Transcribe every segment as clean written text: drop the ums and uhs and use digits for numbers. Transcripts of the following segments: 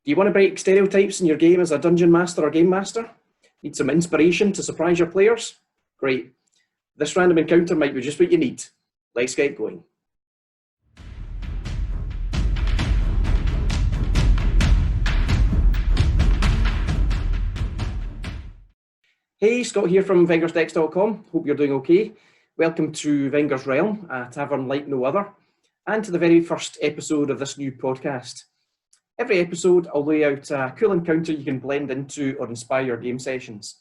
Do you want to break stereotypes in your game as a dungeon master or game master? Need some inspiration to surprise your players? Great. This random encounter might be just what you need. Let's get going. Hey, Scott here from vengersdecks.com. Hope you're doing okay. Welcome to Venger's Realm, a tavern like no other, and to the very first episode of this new podcast. Every episode, I'll lay out a cool encounter you can blend into or inspire your game sessions.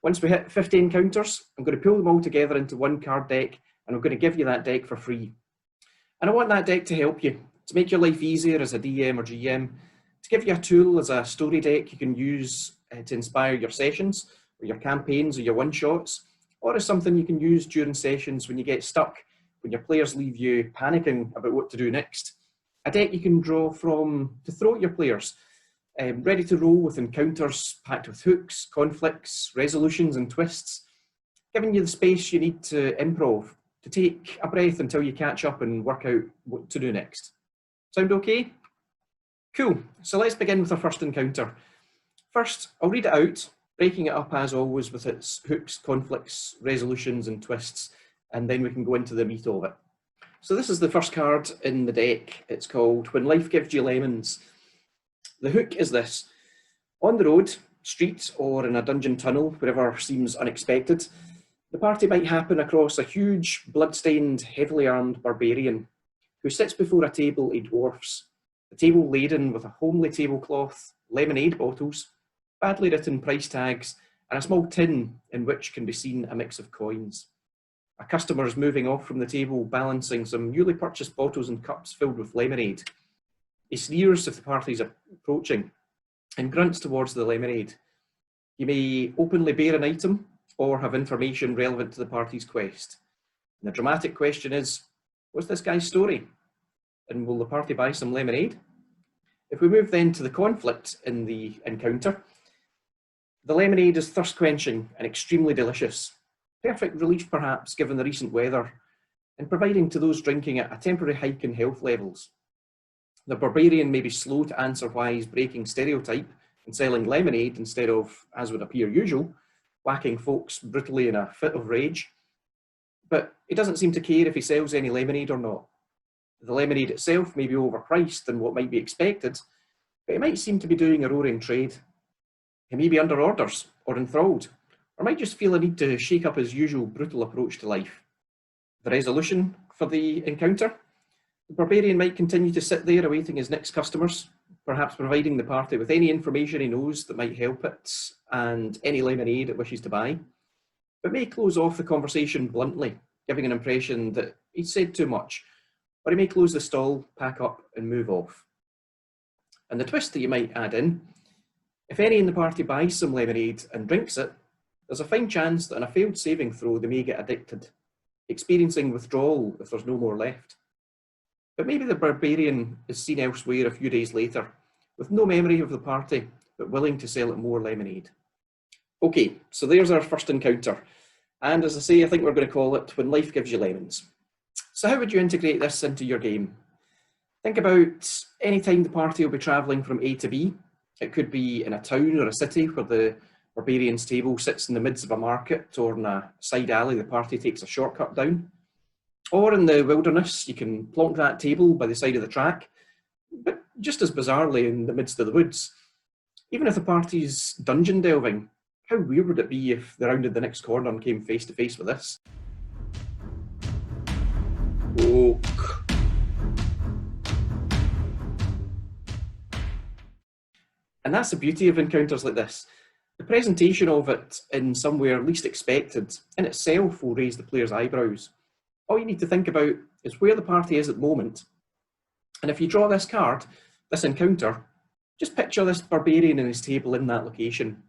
Once we hit 50 encounters, I'm going to pull them all together into one card deck, and I'm going to give you that deck for free. And I want that deck to help you, to make your life easier as a DM or GM, to give you a tool as a story deck you can use to inspire your sessions, or your campaigns, or your one-shots, or as something you can use during sessions when you get stuck, when your players leave you panicking about what to do next. A deck you can draw from to throw at your players, ready to roll with encounters packed with hooks, conflicts, resolutions and twists, giving you the space you need to improv, to take a breath until you catch up and work out what to do next. Sound okay? Cool, so let's begin with our first encounter. First, I'll read it out, breaking it up as always with its hooks, conflicts, resolutions and twists, and then we can go into the meat of it. So this is the first card in the deck. It's called When Life Gives You Lemons. The hook is this. On the road, street, or in a dungeon tunnel, wherever seems unexpected, the party might happen across a huge, blood-stained, heavily armed barbarian who sits before a table of dwarfs, the table laden with a homely tablecloth, lemonade bottles, badly written price tags, and a small tin in which can be seen a mix of coins. A customer is moving off from the table, balancing some newly purchased bottles and cups filled with lemonade. He sneers if the party's approaching and grunts towards the lemonade. You may openly bear an item or have information relevant to the party's quest. And the dramatic question is, what's this guy's story? And will the party buy some lemonade? If we move then to the conflict in the encounter, the lemonade is thirst-quenching and extremely delicious. Perfect relief perhaps given the recent weather, and providing to those drinking it a temporary hike in health levels. The barbarian may be slow to answer why he's breaking stereotype and selling lemonade instead of, as would appear usual, whacking folks brutally in a fit of rage. But he doesn't seem to care if he sells any lemonade or not. The lemonade itself may be overpriced than what might be expected, but he might seem to be doing a roaring trade. He may be under orders or enthralled, or might just feel a need to shake up his usual brutal approach to life. The resolution for the encounter? The barbarian might continue to sit there awaiting his next customers, perhaps providing the party with any information he knows that might help it and any lemonade it wishes to buy, but may close off the conversation bluntly, giving an impression that he's said too much, or he may close the stall, pack up and move off. And the twist that you might add in, if any in the party buys some lemonade and drinks it, there's a fine chance that in a failed saving throw they may get addicted, experiencing withdrawal if there's no more left. But maybe the barbarian is seen elsewhere a few days later, with no memory of the party, but willing to sell it more lemonade. Okay, so there's our first encounter. And as I say, I think we're going to call it When Life Gives You Lemons. So how would you integrate this into your game? Think about any time the party will be travelling from A to B. It could be in a town or a city where the barbarian's table sits in the midst of a market, or in a side alley the party takes a shortcut down. Or in the wilderness, you can plonk that table by the side of the track, but just as bizarrely in the midst of the woods. Even if the party's dungeon delving, how weird would it be if they rounded the next corner and came face to face with this? Oak. And that's the beauty of encounters like this. The presentation of it in somewhere least expected in itself will raise the player's eyebrows. All you need to think about is where the party is at the moment. And if you draw this card, this encounter, just picture this barbarian and his table in that location.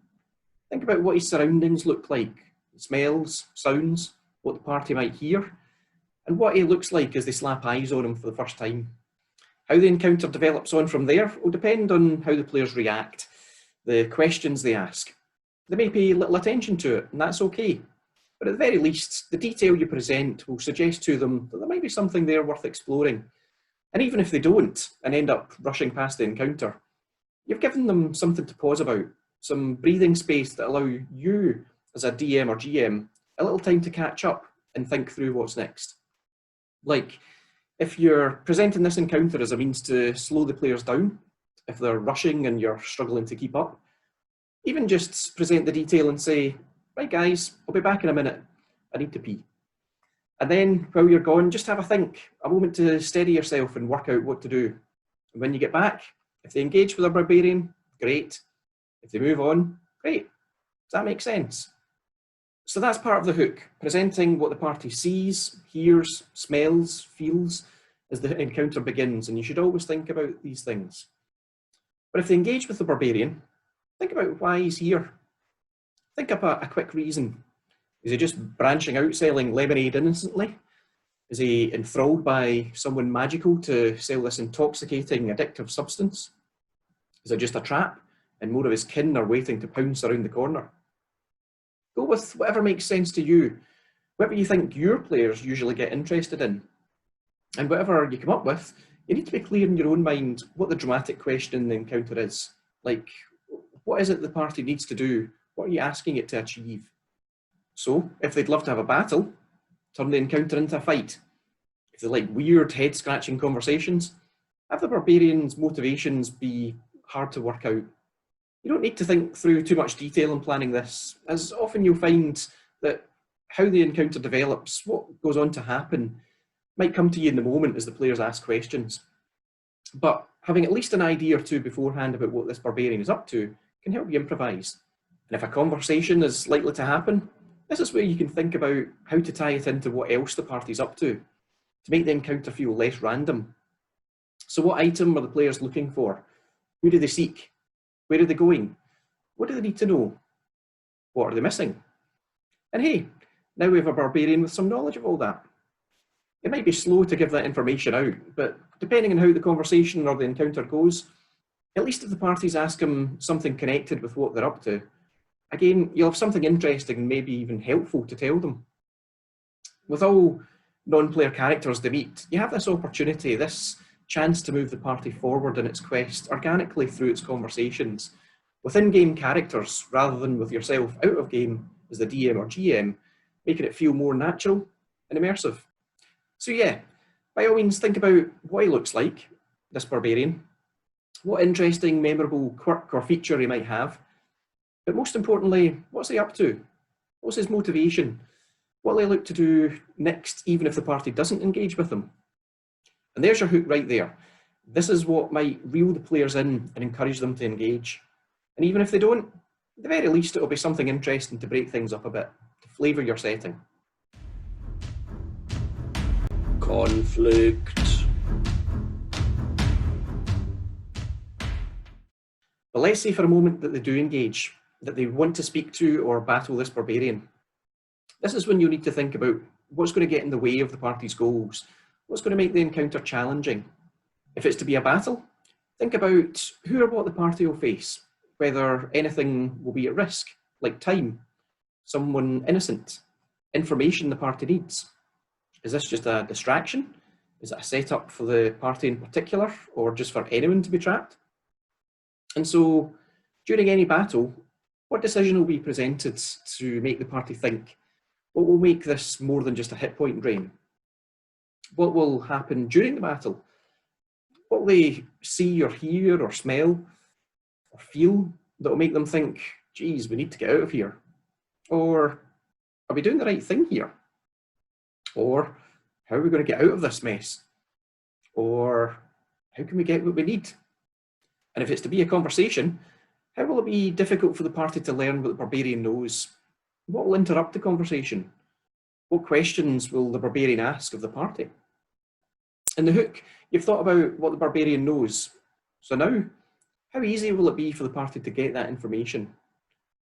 Think about what his surroundings look like, smells, sounds, what the party might hear, and what he looks like as they slap eyes on him for the first time. How the encounter develops on from there will depend on how the players react, the questions they ask. They may pay little attention to it, and that's okay. But at the very least, the detail you present will suggest to them that there might be something there worth exploring. And even if they don't, and end up rushing past the encounter, You've given them something to pause about, some breathing space that allow you, as a DM or GM, a little time to catch up and think through what's next. Like, if you're presenting this encounter as a means to slow the players down, if they're rushing and you're struggling to keep up, even just present the detail and say, right guys, I'll be back in a minute, I need to pee. And then while you're gone, just have a think, a moment to steady yourself and work out what to do. And when you get back, if they engage with a barbarian, great. If they move on, great. Does that make sense? So that's part of the hook, presenting what the party sees, hears, smells, feels as the encounter begins, and you should always think about these things. But if they engage with the barbarian, think about why he's here. Think up a quick reason. Is he just branching out selling lemonade innocently? Is he enthralled by someone magical to sell this intoxicating, addictive substance? Is it just a trap and more of his kin are waiting to pounce around the corner? Go with whatever makes sense to you, whatever you think your players usually get interested in. And whatever you come up with, you need to be clear in your own mind what the dramatic question in the encounter is. Like, what is it the party needs to do? What are you asking it to achieve? So, if they'd love to have a battle, turn the encounter into a fight. If they like weird, head-scratching conversations, have the barbarian's motivations be hard to work out. You don't need to think through too much detail in planning this, as often you'll find that how the encounter develops, what goes on to happen, might come to you in the moment as the players ask questions. But having at least an idea or two beforehand about what this barbarian is up to can help you improvise. And if a conversation is likely to happen, this is where you can think about how to tie it into what else the party's up to make the encounter feel less random. So what item are the players looking for? Who do they seek? Where are they going? What do they need to know? What are they missing? And hey, now we have a barbarian with some knowledge of all that. It might be slow to give that information out, but depending on how the conversation or the encounter goes, at least if the parties ask him something connected with what they're up to, again, you'll have something interesting and maybe even helpful to tell them. With all non-player characters they meet, you have this opportunity, this chance to move the party forward in its quest organically through its conversations, with in-game characters rather than with yourself out of game as the DM or GM, making it feel more natural and immersive. So yeah, by all means think about what he looks like, this barbarian, what interesting, memorable quirk or feature he might have, but most importantly, what's he up to? What's his motivation? What will he look to do next, even if the party doesn't engage with him? And there's your hook right there. This is what might reel the players in and encourage them to engage. And even if they don't, at the very least, it'll be something interesting to break things up a bit, to flavour your setting. Conflict. But let's say for a moment that they do engage, that they want to speak to or battle this barbarian. This is when you need to think about what's going to get in the way of the party's goals, what's going to make the encounter challenging. If it's to be a battle, think about who or what the party will face, whether anything will be at risk, like time, someone innocent, information the party needs. Is this just a distraction? Is it a setup for the party in particular, or just for anyone to be trapped? And so, during any battle, what decision will be presented to make the party think? What will make this more than just a hit point drain? What will happen during the battle? What will they see or hear or smell or feel that will make them think, geez, we need to get out of here? Or are we doing the right thing here? Or how are we going to get out of this mess? Or how can we get what we need? And if it's to be a conversation, how will it be difficult for the party to learn what the barbarian knows? What will interrupt the conversation? What questions will the barbarian ask of the party? In the hook, you've thought about what the barbarian knows. So now, how easy will it be for the party to get that information?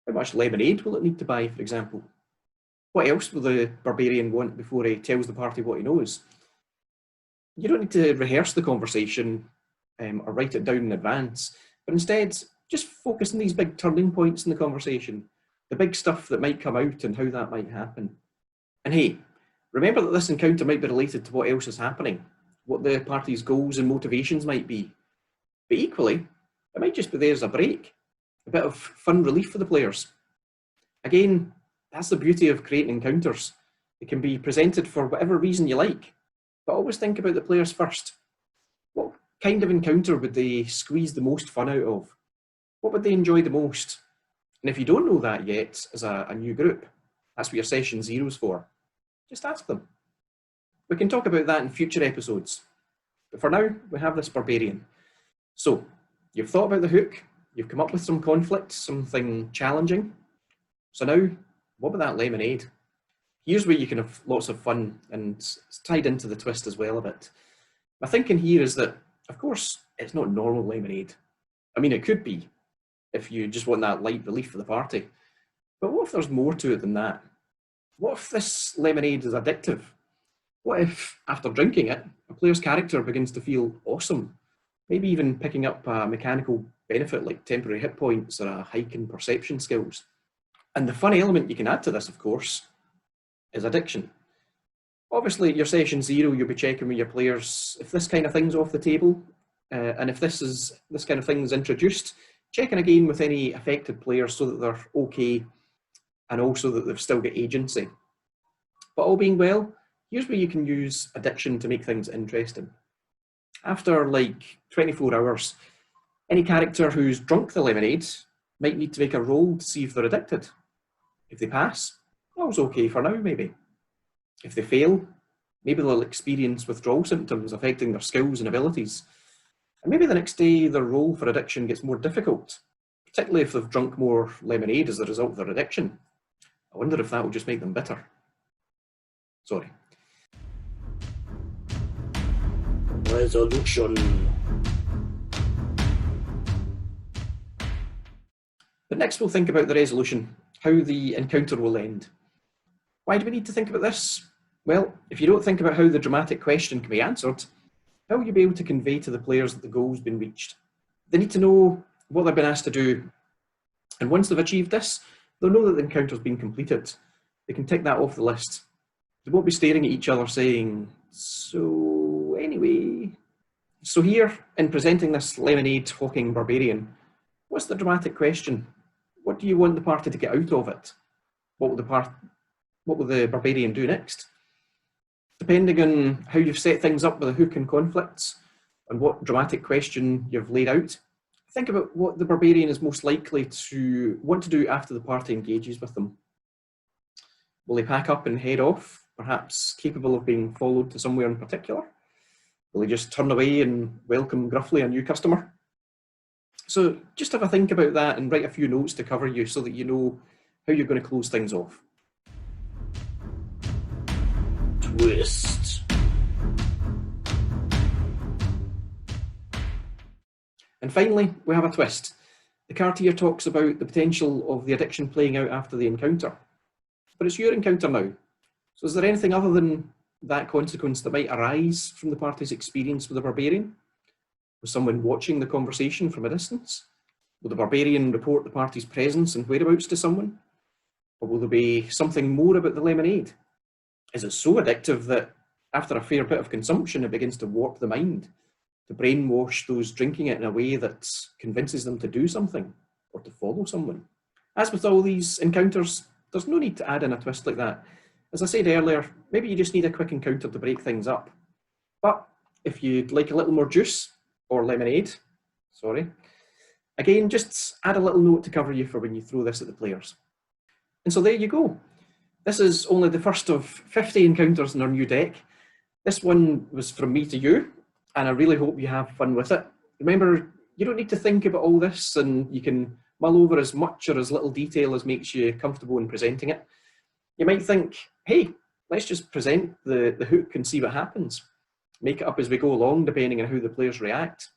How much lemonade will it need to buy, for example? What else will the barbarian want before he tells the party what he knows? You don't need to rehearse the conversation or write it down in advance, but instead, just focus on these big turning points in the conversation, the big stuff that might come out and how that might happen. And hey, remember that this encounter might be related to what else is happening, what the party's goals and motivations might be. But equally, It might just be there as a break, a bit of fun relief for the players. Again, that's the beauty of creating encounters. It can be presented for whatever reason you like, but always think about the players first. What kind of encounter would they squeeze the most fun out of? What would they enjoy the most? And if you don't know that yet as a new group, that's what your session zero's for. Just ask them. We can talk about that in future episodes. But for now, we have this barbarian. So, you've thought about the hook, you've come up with some conflict, something challenging. So now, what about that lemonade? Here's where you can have lots of fun, and it's tied into the twist as well a bit. My thinking here is that, of course, it's not normal lemonade. I mean, it could be, if you just want that light relief for the party. But what if there's more to it than that? What if this lemonade is addictive? What if, after drinking it, a player's character begins to feel awesome? Maybe even picking up a mechanical benefit like temporary hit points or a hike in perception skills. And the fun element you can add to this, of course, is addiction. Obviously, at your session zero, you'll be checking with your players if this kind of thing's off the table, and if this kind of thing is introduced, checking again with any affected players so that they're okay, and also that they've still got agency. But all being well, here's where you can use addiction to make things interesting. After like 24 hours, any character who's drunk the lemonade might need to make a roll to see if they're addicted. If they pass, all's okay for now, maybe. If they fail, maybe they'll experience withdrawal symptoms affecting their skills and abilities. And maybe the next day their roll for addiction gets more difficult, particularly if they've drunk more lemonade as a result of their addiction. I wonder if that will just make them bitter. Sorry. Resolution. But next we'll think about the resolution, how the encounter will end. Why do we need to think about this? Well, if you don't think about how the dramatic question can be answered, how will you be able to convey to the players that the goal's been reached? They need to know what they've been asked to do. And once they've achieved this, they'll know that the encounter's been completed. They can tick that off the list. They won't be staring at each other saying, so anyway. So here, in presenting this lemonade hawking barbarian, what's the dramatic question? What do you want the party to get out of it? What will the barbarian do next? Depending on how you've set things up with a hook and conflicts, and what dramatic question you've laid out, think about what the barbarian is most likely to want to do after the party engages with them. Will they pack up and head off, perhaps capable of being followed to somewhere in particular? Will they just turn away and welcome gruffly a new customer? So just have a think about that and write a few notes to cover you so that you know how you're going to close things off. Twist. And finally, we have a twist. The card here talks about the potential of the addiction playing out after the encounter. But it's your encounter now. So is there anything other than that consequence that might arise from the party's experience with the barbarian? Was someone watching the conversation from a distance? Will the barbarian report the party's presence and whereabouts to someone? Or will there be something more about the lemonade? Is it so addictive that after a fair bit of consumption, it begins to warp the mind, to brainwash those drinking it in a way that convinces them to do something or to follow someone? As with all these encounters, there's no need to add in a twist like that. As I said earlier, maybe you just need a quick encounter to break things up. But if you'd like a little more juice, or lemonade, again, just add a little note to cover you for when you throw this at the players. And so there you go. This is only the first of 50 encounters in our new deck. This one was from me to you, and I really hope you have fun with it. Remember, you don't need to think about all this, and you can mull over as much or as little detail as makes you comfortable in presenting it. You might think, hey, let's just present the hook and see what happens. Make it up as we go along, depending on how the players react.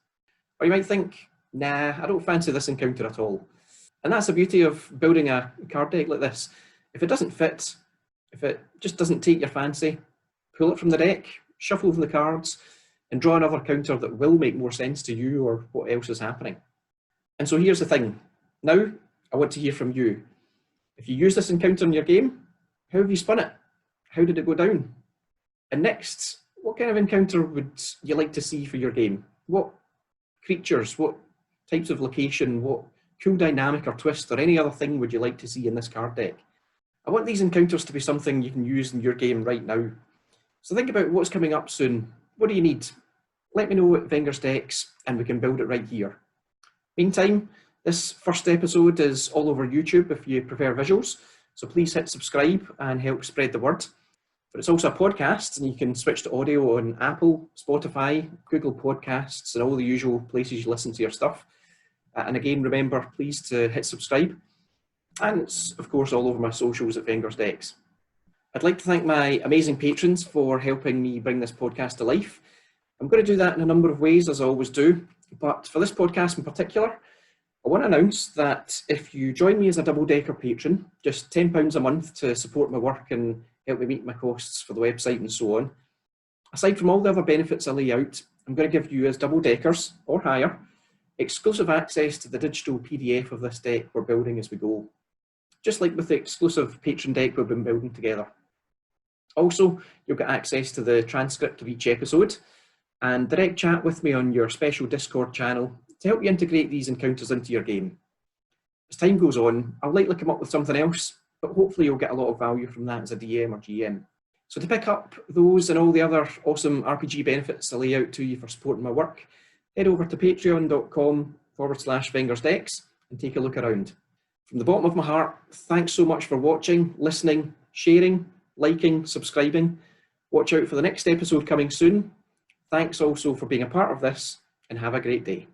Or you might think, nah, I don't fancy this encounter at all. And that's the beauty of building a card deck like this. If it doesn't fit, if it just doesn't take your fancy, pull it from the deck, shuffle the cards, and draw another counter that will make more sense to you or what else is happening. And so here's the thing. Now, I want to hear from you. If you use this encounter in your game, how have you spun it? How did it go down? And next, what kind of encounter would you like to see for your game? What creatures, what types of location, what cool dynamic or twist or any other thing would you like to see in this card deck. I want these encounters to be something you can use in your game right now. So think about what's coming up soon. What do you need? Let me know at Venger's Decks and we can build it right here. Meantime, this first episode is all over YouTube if you prefer visuals, so please hit subscribe and help spread the word. But it's also a podcast and you can switch to audio on Apple, Spotify, Google Podcasts and all the usual places you listen to your stuff. And again, remember, please to hit subscribe. And it's, of course, all over my socials at Venger's Decks. I'd like to thank my amazing patrons for helping me bring this podcast to life. I'm going to do that in a number of ways, as I always do. But for this podcast in particular, I want to announce that if you join me as a double-decker patron, just £10 a month to support my work and help me meet my costs for the website and so on, aside from all the other benefits I lay out, I'm going to give you as double-deckers or higher exclusive access to the digital PDF of this deck we're building as we go, just like with the exclusive patron deck we've been building together. Also, you'll get access to the transcript of each episode and direct chat with me on your special Discord channel to help you integrate these encounters into your game. As time goes on, I'll likely come up with something else, but hopefully you'll get a lot of value from that as a DM or GM. So to pick up those and all the other awesome RPG benefits I lay out to you for supporting my work, head over to patreon.com/Venger's Decks and take a look around. From the bottom of my heart, thanks so much for watching, listening, sharing, liking, subscribing. Watch out for the next episode coming soon. Thanks also for being a part of this and have a great day.